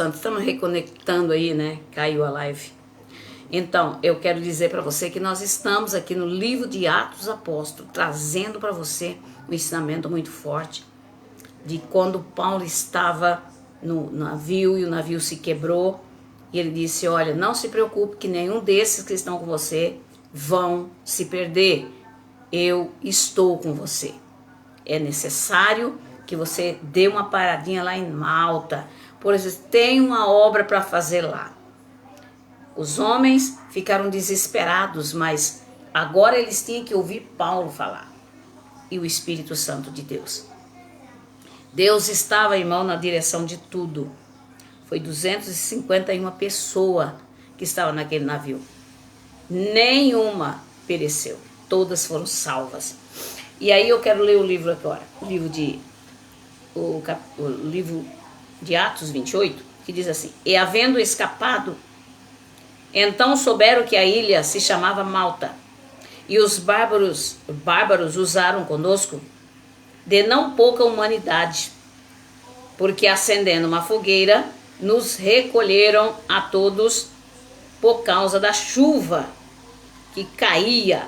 Santo, estamos reconectando aí, né? Caiu a live. Então, eu quero dizer para você que nós estamos aqui no livro de Atos dos Apóstolos, trazendo para você um ensinamento muito forte de quando Paulo estava no navio e o navio se quebrou. E ele disse, olha, não se preocupe que nenhum desses que estão com você vão se perder. Eu estou com você. É necessário que você dê uma paradinha lá em Malta, pois tem uma obra para fazer lá. Os homens ficaram desesperados, mas agora eles tinham que ouvir Paulo falar. E o Espírito Santo de Deus. Deus estava, irmão, na direção de tudo. Foi 251 pessoas que estavam naquele navio. Nenhuma pereceu. Todas foram salvas. E aí eu quero ler o livro agora. O livro de Atos 28, que diz assim. E havendo escapado, então souberam que a ilha se chamava Malta. E os bárbaros usaram conosco de não pouca humanidade, porque acendendo uma fogueira, nos recolheram a todos por causa da chuva que caía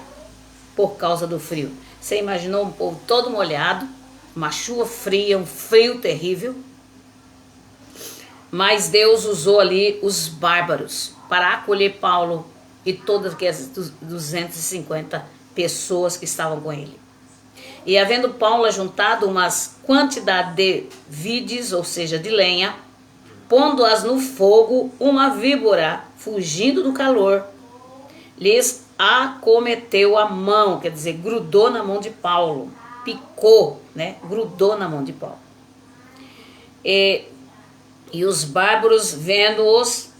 por causa do frio. Você imaginou um povo todo molhado, uma chuva fria, um frio terrível? Mas Deus usou ali os bárbaros para acolher Paulo e todas aquelas 250 pessoas que estavam com ele. E havendo Paulo ajuntado umas quantidade de vides, ou seja, de lenha, pondo-as no fogo, uma víbora, fugindo do calor, lhes acometeu a mão, quer dizer, grudou na mão de Paulo, picou, né? Grudou na mão de Paulo. E os bárbaros, vendo-os,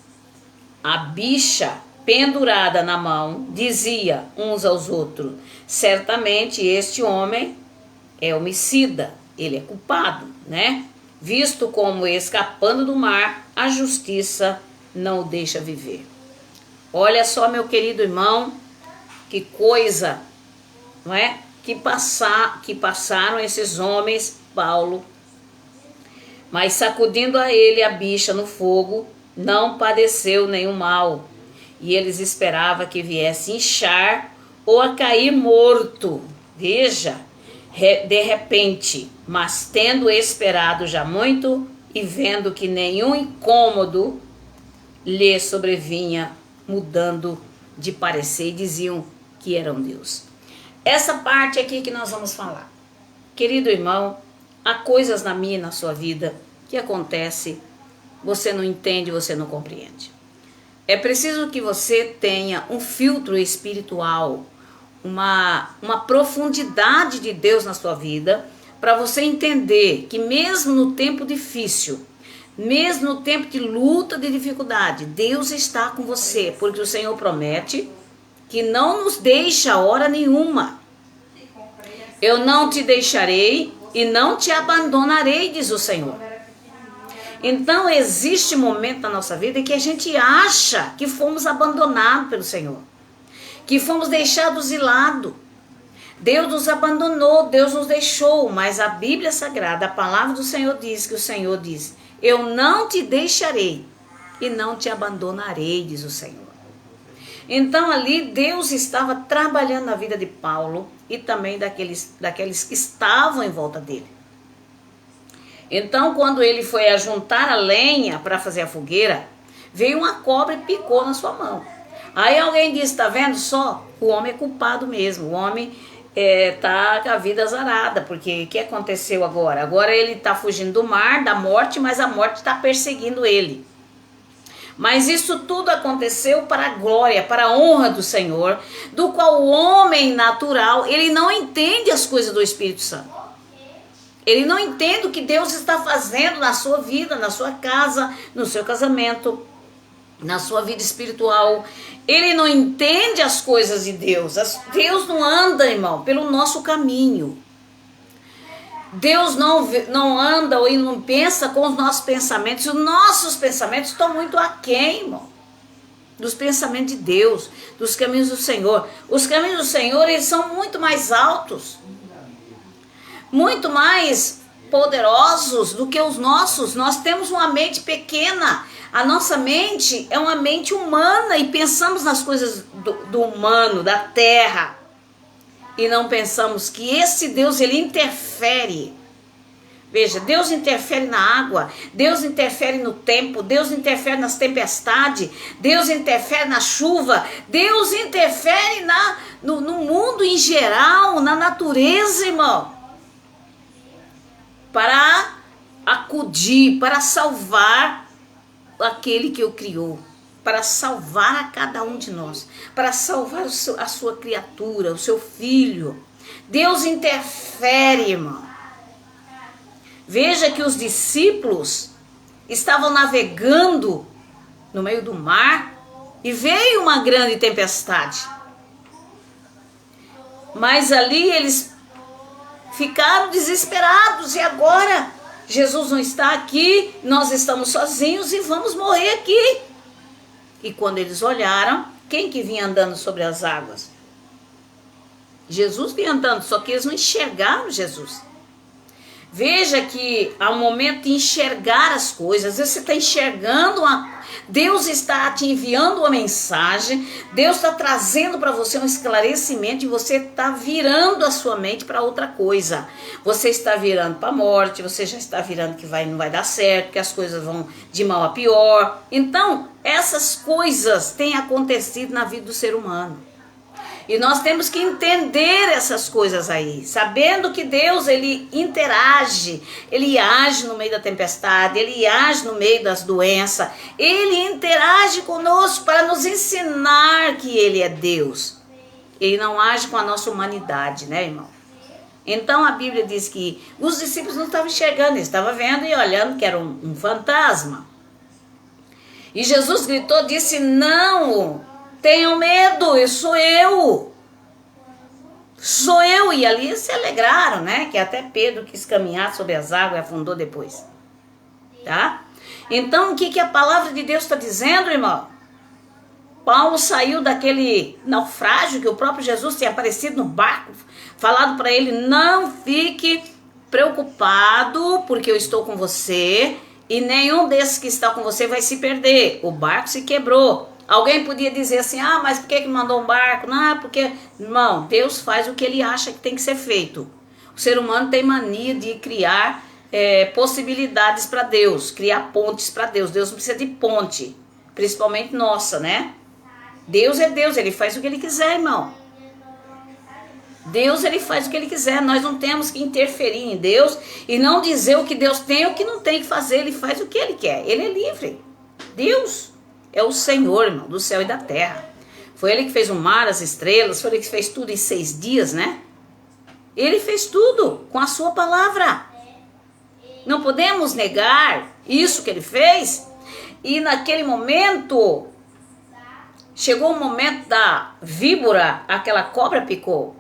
a bicha pendurada na mão, dizia uns aos outros, certamente este homem é homicida, ele é culpado, né? Visto como escapando do mar, a justiça não o deixa viver. Olha só, meu querido irmão, que coisa, não é? Que passaram esses homens, Paulo, mas sacudindo a ele a bicha no fogo, não padeceu nenhum mal. E eles esperavam que viesse inchar ou a cair morto. Veja, de repente, mas tendo esperado já muito e vendo que nenhum incômodo lhe sobrevinha, mudando de parecer, diziam que eram Deus. Essa parte aqui que nós vamos falar. Querido irmão, há coisas na minha e na sua vida que acontece, você não entende, você não compreende. É preciso que você tenha um filtro espiritual, uma profundidade de Deus na sua vida, para você entender que mesmo no tempo difícil, mesmo no tempo de luta, de dificuldade, Deus está com você, porque o Senhor promete que não nos deixa hora nenhuma. Eu não te deixarei e não te abandonarei, diz o Senhor. Então existe momento na nossa vida que a gente acha que fomos abandonados pelo Senhor, que fomos deixados de lado. Deus nos abandonou, Deus nos deixou, mas a Bíblia Sagrada, a palavra do Senhor diz que o Senhor diz, eu não te deixarei e não te abandonarei, diz o Senhor. Então ali Deus estava trabalhando na vida de Paulo e também daqueles que estavam em volta dele. Então, quando ele foi ajuntar a lenha para fazer a fogueira, veio uma cobra e picou na sua mão. Aí alguém disse, tá vendo só? O homem é culpado mesmo, o homem tá com a vida azarada, porque o que aconteceu agora? Agora ele tá fugindo do mar, da morte, mas a morte está perseguindo ele. Mas isso tudo aconteceu para a glória, para a honra do Senhor, do qual o homem natural, ele não entende as coisas do Espírito Santo. Ele não entende o que Deus está fazendo na sua vida, na sua casa, no seu casamento, na sua vida espiritual. Ele não entende as coisas de Deus. Deus não anda, irmão, pelo nosso caminho. Deus não anda ou não pensa com os nossos pensamentos. Os nossos pensamentos estão muito aquém, irmão, dos pensamentos de Deus, dos caminhos do Senhor. Os caminhos do Senhor, eles são muito mais altos, muito mais poderosos do que os nossos. Nós temos uma mente pequena. A nossa mente é uma mente humana e pensamos nas coisas do humano, da terra. E não pensamos que esse Deus, ele interfere. Veja, Deus interfere na água, Deus interfere no tempo, Deus interfere nas tempestades, Deus interfere na chuva, Deus interfere no mundo em geral, na natureza, irmão. Para acudir, para salvar aquele que o criou, para salvar a cada um de nós, para salvar a sua criatura, o seu filho. Deus interfere, irmão. Veja que os discípulos estavam navegando no meio do mar e veio uma grande tempestade. Mas ali eles ficaram desesperados. E agora? Jesus não está aqui, nós estamos sozinhos e vamos morrer aqui. E quando eles olharam, quem que vinha andando sobre as águas? Jesus vinha andando, só que eles não enxergaram Jesus. Veja que há um momento de enxergar as coisas. Às vezes você está enxergando, Deus está te enviando uma mensagem, Deus está trazendo para você um esclarecimento e você está virando a sua mente para outra coisa. Você está virando para a morte, você já está virando que não vai dar certo, que as coisas vão de mal a pior. Então, essas coisas têm acontecido na vida do ser humano. E nós temos que entender essas coisas aí, sabendo que Deus, ele interage, ele age no meio da tempestade, ele age no meio das doenças, ele interage conosco para nos ensinar que ele é Deus. Ele não age com a nossa humanidade, né, irmão? Então a Bíblia diz que os discípulos não estavam enxergando, eles estavam vendo e olhando que era um fantasma. E Jesus gritou, disse, não tenham medo, eu sou eu. Sou eu. E ali se alegraram, né? Que até Pedro quis caminhar sobre as águas e afundou depois. Tá? Então, o que a palavra de Deus está dizendo, irmão? Paulo saiu daquele naufrágio que o próprio Jesus tinha aparecido no barco, falado para ele, não fique preocupado, porque eu estou com você, e nenhum desses que está com você vai se perder. O barco se quebrou. Alguém podia dizer assim, mas por que mandou um barco? Não, porque, irmão, Deus faz o que ele acha que tem que ser feito. O ser humano tem mania de criar possibilidades para Deus, criar pontes para Deus. Deus não precisa de ponte, principalmente nossa, né? Deus é Deus, ele faz o que ele quiser, irmão. Deus, ele faz o que ele quiser, nós não temos que interferir em Deus e não dizer o que Deus tem ou o que não tem que fazer, ele faz o que ele quer, ele é livre. Deus é o Senhor, irmão, do céu e da terra. Foi ele que fez o mar, as estrelas, foi ele que fez tudo em 6 dias, né? Ele fez tudo com a sua palavra. Não podemos negar isso que ele fez. E naquele momento, chegou o momento da víbora, aquela cobra picou,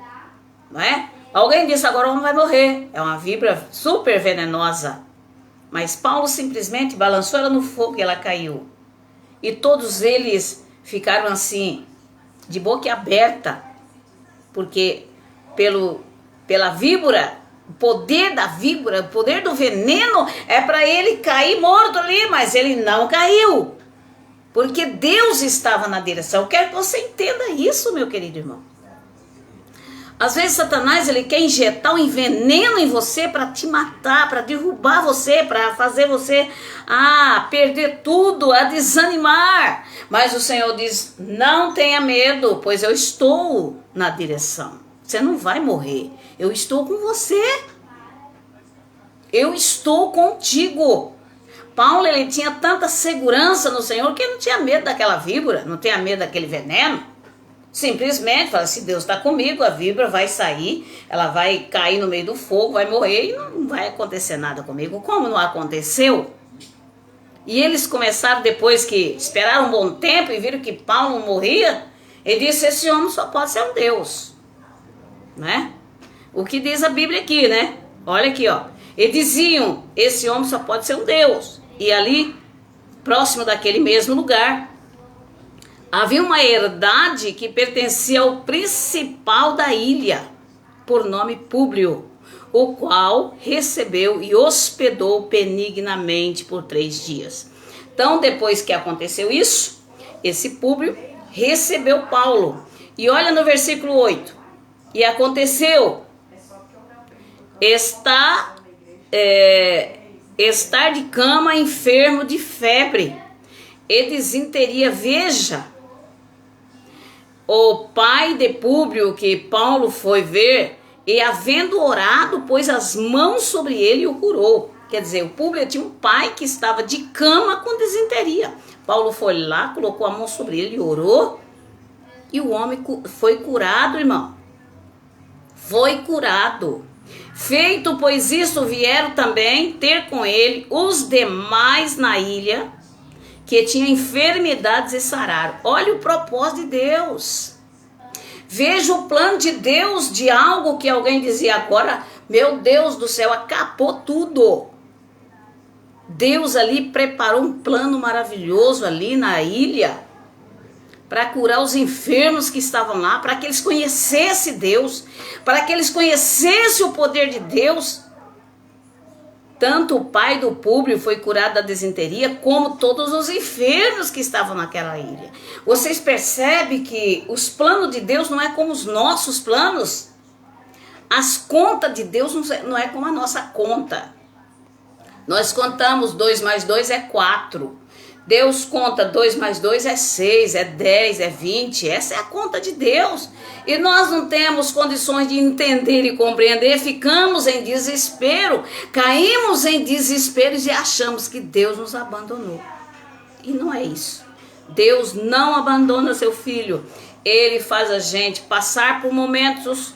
não é? Alguém disse, agora o homem vai morrer. É uma víbora super venenosa. Mas Paulo simplesmente balançou ela no fogo e ela caiu. E todos eles ficaram assim, de boca aberta, porque pela víbora, o poder da víbora, o poder do veneno é para ele cair morto ali, mas ele não caiu, porque Deus estava na direção. Eu quero que você entenda isso, meu querido irmão. Às vezes Satanás, ele quer injetar um veneno em você para te matar, para derrubar você, para fazer você perder tudo, a desanimar. Mas o Senhor diz, não tenha medo, pois eu estou na direção. Você não vai morrer, eu estou com você. Eu estou contigo. Paulo, ele tinha tanta segurança no Senhor que ele não tinha medo daquela víbora, não tinha medo daquele veneno. Simplesmente fala, se Deus está comigo, a víbora vai sair, ela vai cair no meio do fogo, vai morrer e não vai acontecer nada comigo. Como não aconteceu? E eles começaram, depois que esperaram um bom tempo e viram que Paulo não morria, ele disse, esse homem só pode ser um Deus. Né? O que diz a Bíblia aqui, né? Olha aqui, ó. Eles diziam, esse homem só pode ser um Deus. E ali, próximo daquele mesmo lugar, havia uma herdade que pertencia ao principal da ilha, por nome Públio. o qual recebeu e hospedou benignamente por 3 dias. Então, depois que aconteceu isso, esse Públio recebeu Paulo. E olha no versículo 8. E aconteceu estar de cama enfermo de febre e disenteria. Veja, o pai de Públio que Paulo foi ver, e havendo orado, pôs as mãos sobre ele e o curou. Quer dizer, o Públio tinha um pai que estava de cama com disenteria. Paulo foi lá, colocou a mão sobre ele e orou, e o homem foi curado, irmão. Foi curado. Feito, pois isso, vieram também ter com ele os demais na ilha, que tinham enfermidades e sararam. Olha o propósito de Deus. Veja o plano de Deus de algo que alguém dizia agora, meu Deus do céu, acabou tudo. Deus ali preparou um plano maravilhoso ali na ilha para curar os enfermos que estavam lá, para que eles conhecessem Deus, para que eles conhecessem o poder de Deus. Tanto o pai do Públio foi curado da disenteria, como todos os enfermos que estavam naquela ilha. Vocês percebem que os planos de Deus não é como os nossos planos? As contas de Deus não é como a nossa conta. Nós contamos 2 mais 2 é 4. Deus conta 2 mais 2 é 6, é 10, é 20. Essa é a conta de Deus. E nós não temos condições de entender e compreender. Ficamos em desespero. Caímos em desespero e achamos que Deus nos abandonou. E não é isso. Deus não abandona seu filho. Ele faz a gente passar por momentos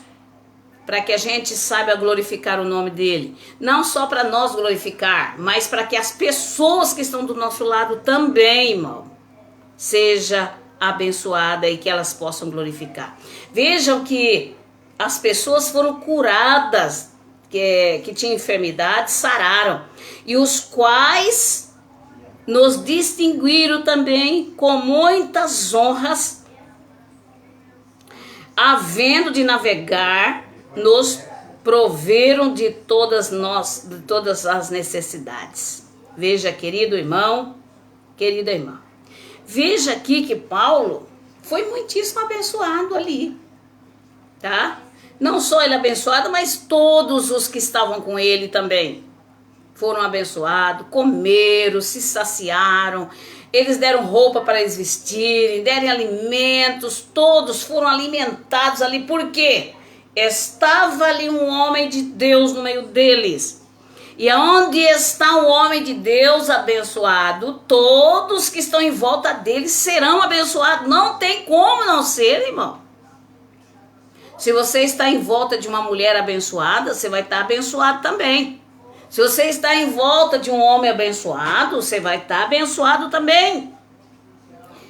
para que a gente saiba glorificar o nome dele. Não só para nós glorificar, mas para que as pessoas que estão do nosso lado também, irmão, seja abençoada e que elas possam glorificar. Vejam que as pessoas foram curadas, que tinham enfermidade, sararam, e os quais nos distinguiram também com muitas honras, havendo de navegar, nos proveram de todas as necessidades. Veja, querido irmão, querida irmã, veja aqui que Paulo foi muitíssimo abençoado ali, tá? Não só ele abençoado, mas todos os que estavam com ele também foram abençoados, comeram, se saciaram, eles deram roupa para eles vestirem, deram alimentos, todos foram alimentados ali. Por quê? Estava ali um homem de Deus no meio deles. E aonde está o homem de Deus abençoado, todos que estão em volta dele serão abençoados. Não tem como não ser, irmão. Se você está em volta de uma mulher abençoada, você vai estar abençoado também. Se você está em volta de um homem abençoado, você vai estar abençoado também.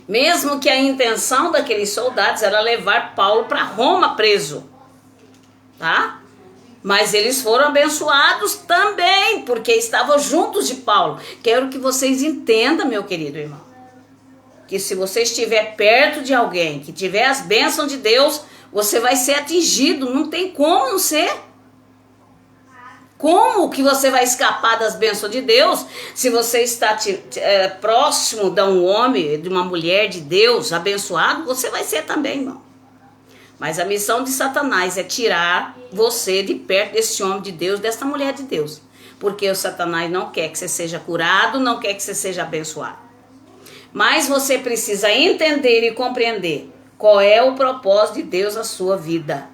Mesmo que a intenção daqueles soldados era levar Paulo para Roma preso. Tá? Mas eles foram abençoados também, porque estavam juntos de Paulo. Quero que vocês entendam, meu querido irmão, que se você estiver perto de alguém que tiver as bênçãos de Deus, você vai ser atingido. Não tem como não ser. Como que você vai escapar das bênçãos de Deus se você está próximo de um homem, de uma mulher de Deus abençoado? Você vai ser também, irmão. Mas a missão de Satanás é tirar você de perto desse homem de Deus, dessa mulher de Deus. Porque o Satanás não quer que você seja curado, não quer que você seja abençoado. Mas você precisa entender e compreender qual é o propósito de Deus na sua vida.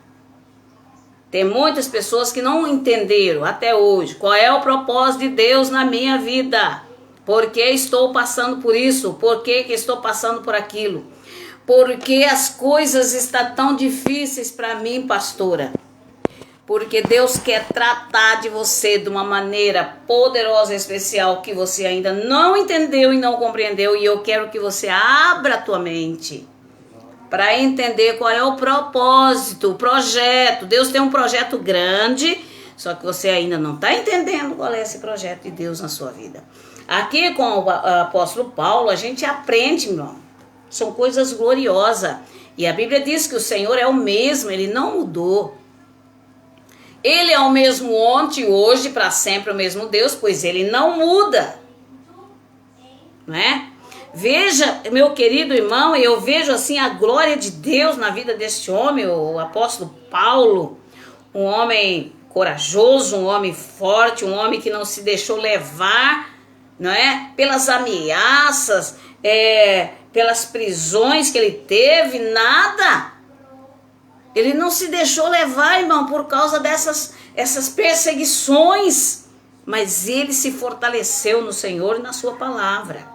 Tem muitas pessoas que não entenderam até hoje qual é o propósito de Deus na minha vida. Por que estou passando por isso? Por que estou passando por aquilo? Porque as coisas estão tão difíceis para mim, pastora. Porque Deus quer tratar de você de uma maneira poderosa e especial que você ainda não entendeu e não compreendeu. E eu quero que você abra a tua mente para entender qual é o propósito, o projeto. Deus tem um projeto grande, só que você ainda não está entendendo qual é esse projeto de Deus na sua vida. Aqui com o apóstolo Paulo, a gente aprende, irmão. São coisas gloriosas. E a Bíblia diz que o Senhor é o mesmo, ele não mudou. Ele é o mesmo ontem, hoje, para sempre o mesmo Deus, pois ele não muda. Não é? Veja, meu querido irmão, eu vejo assim a glória de Deus na vida deste homem, o apóstolo Paulo, um homem corajoso, um homem forte, um homem que não se deixou levar, não é? Pelas ameaças, pelas prisões que ele teve, nada. Ele não se deixou levar, irmão, por causa essas perseguições, mas ele se fortaleceu no Senhor e na sua palavra.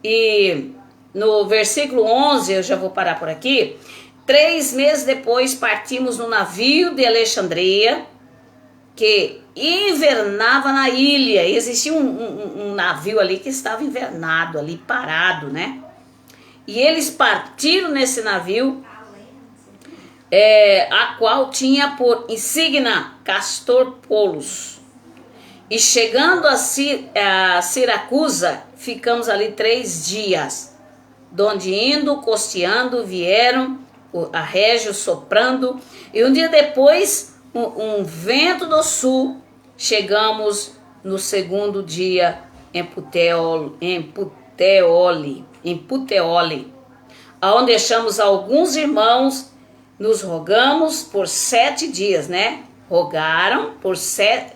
E no versículo 11, eu já vou parar por aqui. 3 meses depois partimos no navio de Alexandria, que invernava na ilha. Existia um navio ali que estava invernado ali, parado, né? E eles partiram nesse navio, a qual tinha por insígnia Castor Polos. E chegando a Siracusa, ficamos ali 3 dias, donde indo, costeando, vieram a Régio soprando, e um dia depois, um vento do sul, chegamos no segundo dia em Puteoli, aonde deixamos alguns irmãos, nos rogamos por 7 dias, né? Rogaram por 7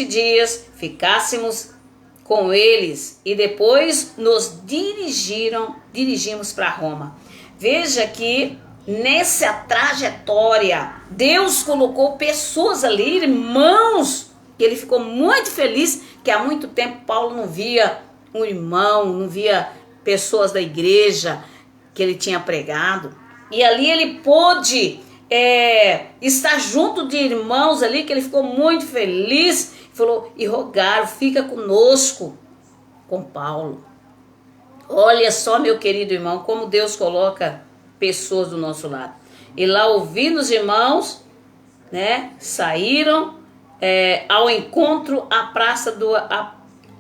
dias, ficássemos com eles, e depois nos dirigimos para Roma. Veja que nessa trajetória, Deus colocou pessoas ali, irmãos, que ele ficou muito feliz, que há muito tempo Paulo não via um irmão, não via pessoas da igreja que ele tinha pregado. E ali ele pôde estar junto de irmãos ali, que ele ficou muito feliz, falou, e rogaram, fica conosco, com Paulo. Olha só, meu querido irmão, como Deus coloca pessoas do nosso lado. E lá ouvindo os irmãos, né, saíram ao encontro à praça do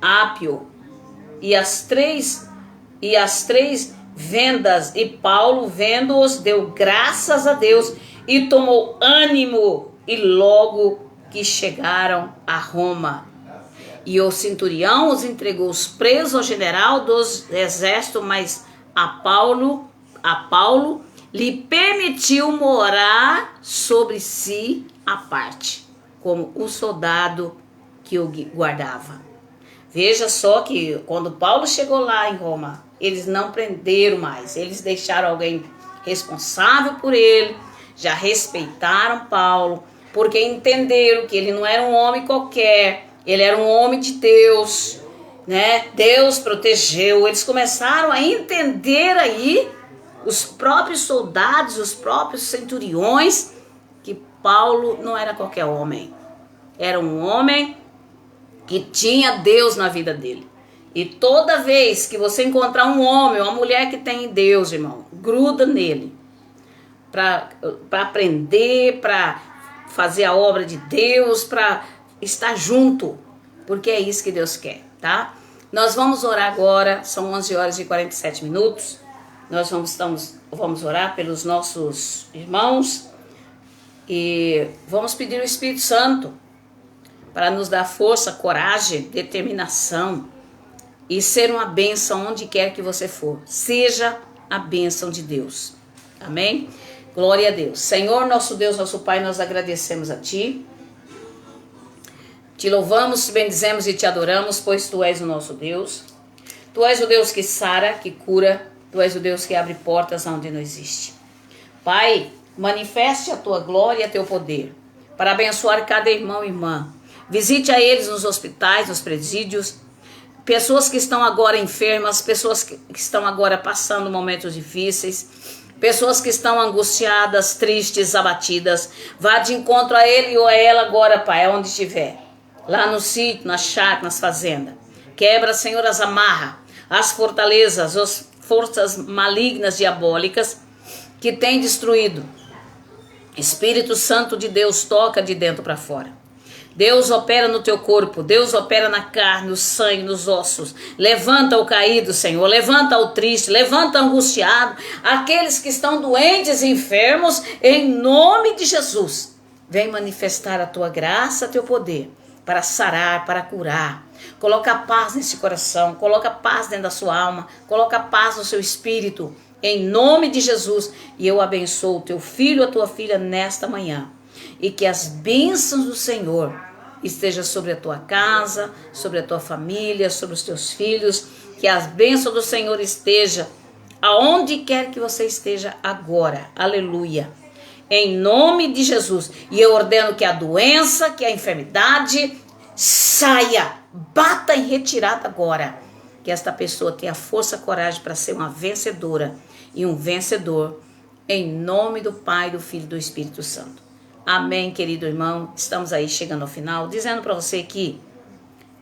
Ápio. E as três vendas, e Paulo, vendo-os, deu graças a Deus e tomou ânimo, e logo que chegaram a Roma. E o centurião os entregou os presos ao general dos exércitos, mas a Paulo lhe permitiu morar sobre si à parte, como o soldado que o guardava. Veja só que quando Paulo chegou lá em Roma, eles não prenderam mais, eles deixaram alguém responsável por ele, já respeitaram Paulo, porque entenderam que ele não era um homem qualquer, ele era um homem de Deus, né? Deus protegeu. Eles começaram a entender aí, os próprios soldados, os próprios centuriões, que Paulo não era qualquer homem. Era um homem que tinha Deus na vida dele. E toda vez que você encontrar um homem, uma mulher que tem Deus, irmão, gruda nele. Para aprender, para fazer a obra de Deus, para estar junto, porque é isso que Deus quer, tá? Nós vamos orar agora, são 11 horas e 47 minutos, nós vamos orar pelos nossos irmãos e vamos pedir o Espírito Santo para nos dar força, coragem, determinação e ser uma bênção onde quer que você for. Seja a bênção de Deus, amém? Glória a Deus. Senhor, nosso Deus, nosso Pai, nós agradecemos a Ti. Te louvamos, te bendizemos e te adoramos, pois Tu és o nosso Deus. Tu és o Deus que sara, que cura. Tu és o Deus que abre portas onde não existe. Pai, manifeste a Tua glória e a Teu poder para abençoar cada irmão e irmã. Visite a eles nos hospitais, nos presídios, pessoas que estão agora enfermas, pessoas que estão agora passando momentos difíceis, pessoas que estão angustiadas, tristes, abatidas. Vá de encontro a ele ou a ela agora, Pai, onde estiver. Lá no sítio, na chácara, nas fazendas. Quebra, Senhor, as amarras, as fortalezas, as forças malignas, diabólicas que tem destruído. Espírito Santo de Deus, toca de dentro para fora. Deus opera no teu corpo, Deus opera na carne, no sangue, nos ossos. Levanta o caído, Senhor, levanta o triste, levanta o angustiado, aqueles que estão doentes e enfermos, em nome de Jesus. Vem manifestar a tua graça, teu poder, para sarar, para curar. Coloca paz nesse coração, coloca paz dentro da sua alma, coloca paz no seu espírito, em nome de Jesus. E eu abençoo o teu filho, a tua filha nesta manhã. E que as bênçãos do Senhor estejam sobre a tua casa, sobre a tua família, sobre os teus filhos. Que as bênçãos do Senhor estejam aonde quer que você esteja agora. Aleluia. Em nome de Jesus. E eu ordeno que a doença, que a enfermidade saia, bata em retirada agora. Que esta pessoa tenha força e coragem para ser uma vencedora e um vencedor. Em nome do Pai, do Filho e do Espírito Santo. Amém, querido irmão. Estamos aí chegando ao final, dizendo para você que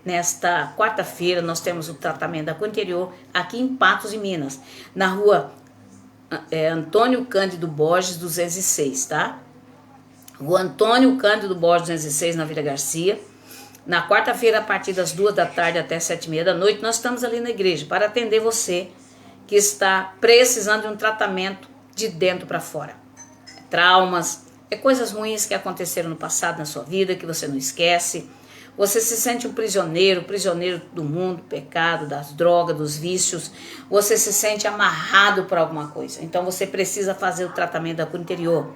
nesta quarta-feira nós temos o tratamento da cura interior aqui em Patos, em Minas, na rua Antônio Cândido Borges 206, tá? Rua Antônio Cândido Borges 206, na Vila Garcia. Na quarta-feira, a partir das 2 da tarde até 7h30 da noite, nós estamos ali na igreja para atender você que está precisando de um tratamento de dentro para fora. Traumas, coisas ruins que aconteceram no passado na sua vida, que você não esquece. Você se sente um prisioneiro do mundo, do pecado, das drogas, dos vícios. Você se sente amarrado por alguma coisa. Então você precisa fazer o tratamento da cura interior.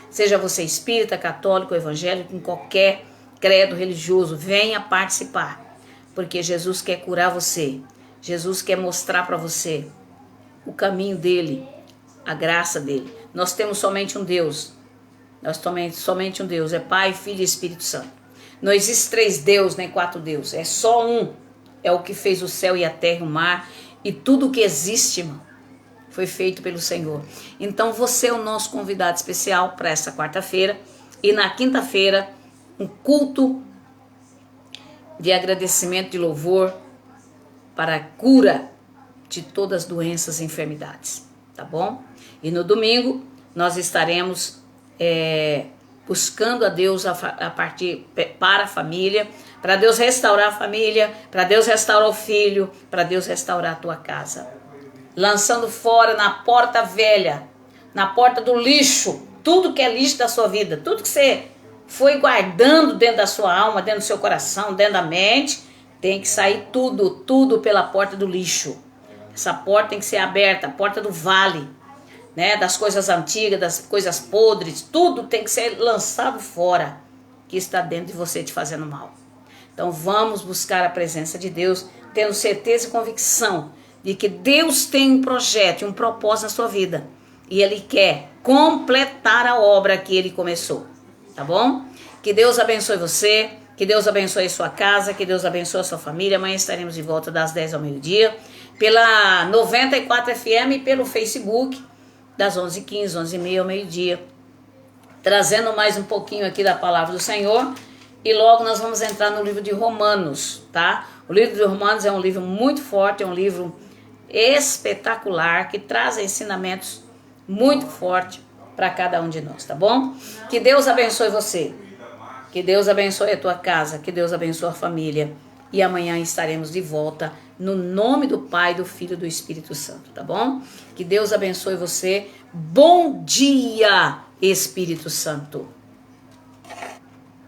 Seja você espírita, católico, evangélico, em qualquer credo religioso, venha participar. Porque Jesus quer curar você. Jesus quer mostrar para você o caminho dele, a graça dele. Nós temos somente um Deus. Nós temos somente um Deus. É Pai, Filho e Espírito Santo. Não existe 3 deuses, nem 4 deuses. É só um. É o que fez o céu e a terra e o mar. E tudo que existe, irmão, foi feito pelo Senhor. Então você é o nosso convidado especial para essa quarta-feira. E na quinta-feira, um culto de agradecimento, de louvor para a cura de todas as doenças e enfermidades. Tá bom? E no domingo nós estaremos buscando a Deus a partir para a família, para Deus restaurar a família, para Deus restaurar o filho, para Deus restaurar a tua casa. Lançando fora na porta velha, na porta do lixo, tudo que é lixo da sua vida, tudo que você foi guardando dentro da sua alma, dentro do seu coração, dentro da mente, tem que sair tudo pela porta do lixo. Essa porta tem que ser aberta, a porta do vale, né? Das coisas antigas, das coisas podres, tudo tem que ser lançado fora, que está dentro de você te fazendo mal. Então vamos buscar a presença de Deus, tendo certeza e convicção de que Deus tem um projeto e um propósito na sua vida. E Ele quer completar a obra que Ele começou. Tá bom? Que Deus abençoe você, que Deus abençoe a sua casa, que Deus abençoe a sua família. Amanhã estaremos de volta das 10 ao meio-dia, pela 94 FM e pelo Facebook, das 11h15, 11h30 ao meio-dia. Trazendo mais um pouquinho aqui da palavra do Senhor. E logo nós vamos entrar no livro de Romanos, tá? O livro de Romanos é um livro muito forte, é um livro espetacular, que traz ensinamentos muito fortes para cada um de nós, tá bom? Que Deus abençoe você, que Deus abençoe a tua casa, que Deus abençoe a família. E amanhã estaremos de volta no nome do Pai, do Filho e do Espírito Santo, tá bom? Que Deus abençoe você. Bom dia, Espírito Santo.